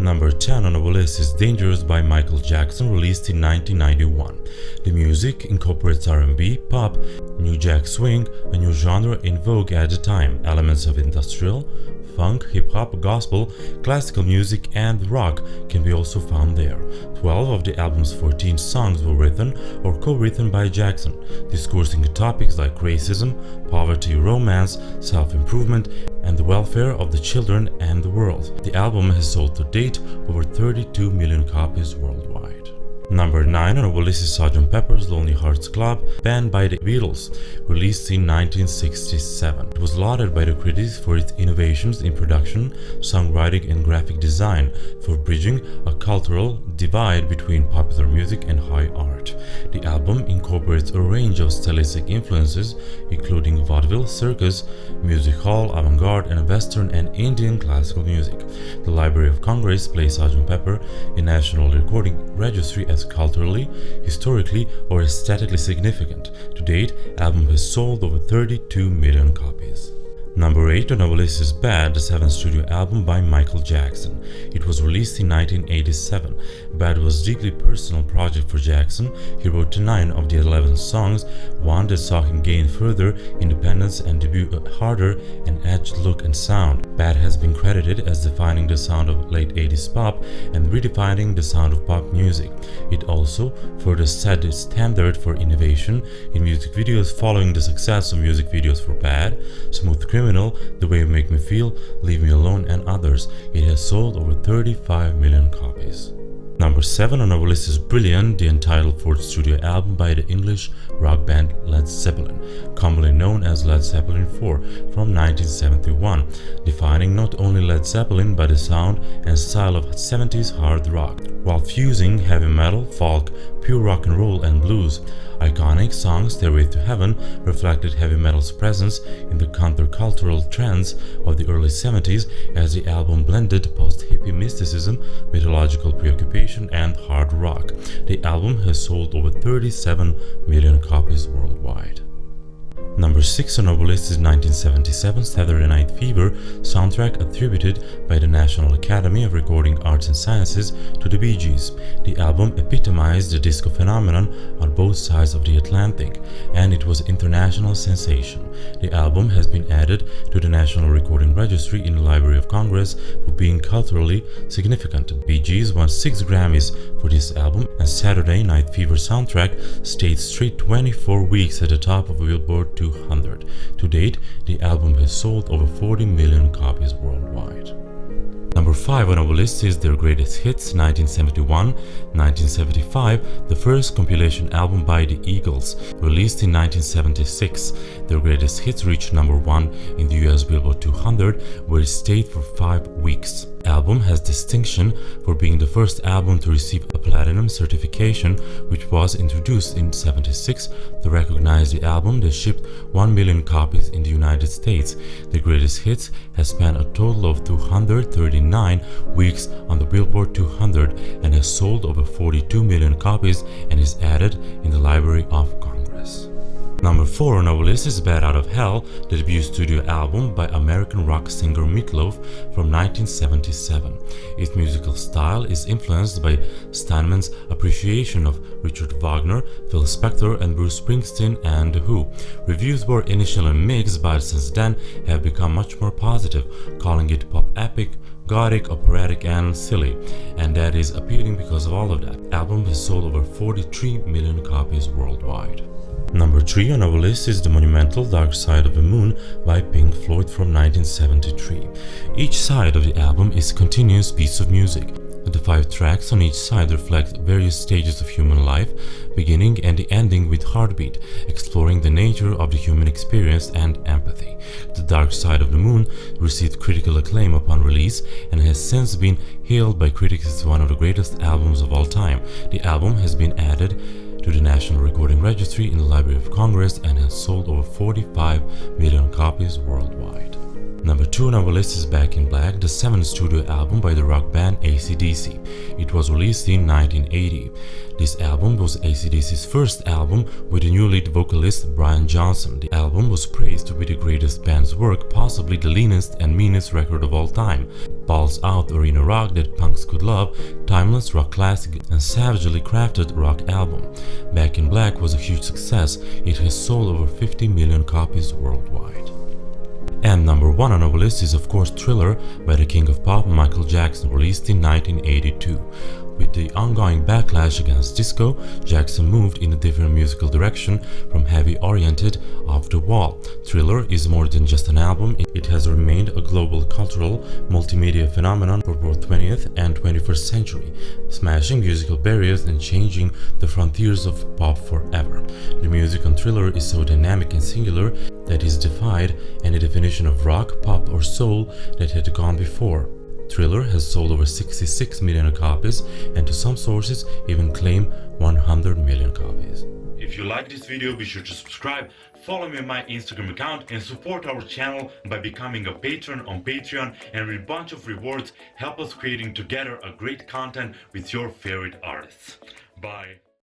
Number 10 on our list is Dangerous by Michael Jackson, released in 1991. The music incorporates R&B, pop, new jack swing, a new genre in vogue at the time. Elements of industrial, funk, hip-hop, gospel, classical music and rock can be also found there. 12 of the album's 14 songs were written or co-written by Jackson, discoursing topics like racism, poverty, romance, self-improvement, and the welfare of the children and the world. The album has sold to date over 32 million copies worldwide. Number 9 on our list is Sgt. Pepper's Lonely Hearts Club Band by the Beatles, released in 1967. It was lauded by the critics for its innovations in production, songwriting and graphic design, for bridging a cultural divide between popular music and high art. The album incorporates a range of stylistic influences, including vaudeville, circus, music hall, avant-garde, and Western and Indian classical music. The Library of Congress places Sgt. Pepper in National Recording Registry as culturally, historically, or aesthetically significant. To date, the album has sold over 32 million copies. Number 8 on our list is Bad, the 7th studio album by Michael Jackson. It was released in 1987. Bad was a deeply personal project for Jackson. He wrote 9 of the 11 songs, one that saw him gain further independence and debut a harder and edged look and sound. Bad has been credited as defining the sound of late 80s pop and redefining the sound of pop music. It also further set the standard for innovation in music videos following the success of music videos for Bad, Smooth Criminal, The Way You Make Me Feel, Leave Me Alone, and others. It has sold over 35 million copies. Number 7 on our list is Brilliant, the entitled fourth studio album by the English rock band Led Zeppelin, commonly known as Led Zeppelin 4, from 1971, defining not only Led Zeppelin but the sound and style of 70s hard rock, while fusing heavy metal, folk, pure rock and roll, and blues. Iconic songs Stairway to Heaven reflected heavy metal's presence in the countercultural trends of the early 70s as the album blended post-hippie mysticism, mythological preoccupation, and hard rock. The album has sold over 37 million copies worldwide. Number 6 on our list is 1977 Saturday Night Fever soundtrack attributed by the National Academy of Recording Arts and Sciences to the Bee Gees. The album epitomized the disco phenomenon on both sides of the Atlantic, and it was an international sensation. The album has been added to the National Recording Registry in the Library of Congress for being culturally significant. Bee Gees won 6 Grammys for this album, and Saturday Night Fever soundtrack stayed straight 24 weeks at the top of Billboard 200. To date, the album has sold over 40 million copies worldwide. Number 5 on our list is Their Greatest Hits 1971-1975, the first compilation album by the Eagles, released in 1976. Their Greatest Hits reached number 1 in the US Billboard 200, where it stayed for 5 weeks. The album has distinction for being the first album to receive a platinum certification, which was introduced in 1976 to recognize the album that shipped 1 million copies in the United States. The Greatest Hits has spent a total of 239 weeks on the Billboard 200 and has sold over 42 million copies and is added in the Library of Congress. Number 4 on our list is Bad Out of Hell, the debut studio album by American rock singer Meat Loaf from 1977. Its musical style is influenced by Steinman's appreciation of Richard Wagner, Phil Spector, and Bruce Springsteen and The Who. Reviews were initially mixed, but since then have become much more positive, calling it pop epic, gothic, operatic, and silly, and that is appealing because of all of that. The album has sold over 43 million copies worldwide. Number 3 on our list is the monumental Dark Side of the Moon by Pink Floyd from 1973. Each side of the album is a continuous piece of music. The 5 tracks on each side reflect various stages of human life, beginning and the ending with Heartbeat, exploring the nature of the human experience and empathy. The Dark Side of the Moon received critical acclaim upon release and has since been hailed by critics as one of the greatest albums of all time. The album has been added to the National Recording Registry in the Library of Congress and has sold over 45 million copies worldwide. Number 2 on our list is Back in Black, the seventh studio album by the rock band AC/DC. It was released in 1980. This album was AC/DC's first album with a new lead vocalist Brian Johnson. The album was praised to be the greatest band's work, possibly the leanest and meanest record of all time. Balls out arena rock that punks could love, timeless rock classic, and savagely crafted rock album. Back in Black was a huge success. It has sold over 50 million copies worldwide. And number 1 on our list is of course Thriller by the king of pop Michael Jackson, released in 1982. With the ongoing backlash against disco, Jackson moved in a different musical direction from heavy-oriented off the wall. Thriller is more than just an album, it has remained a global cultural multimedia phenomenon for both 20th and 21st century, smashing musical barriers and changing the frontiers of pop forever. The music on Thriller is so dynamic and singular that it defied any definition of rock, pop or soul that had gone before. Thriller has sold over 66 million copies and to some sources even claim 100 million copies. If you like this video, be sure to subscribe, follow me on my Instagram account and support our channel by becoming a patron on Patreon, and with a bunch of rewards help us creating together a great content with your favorite artists. Bye.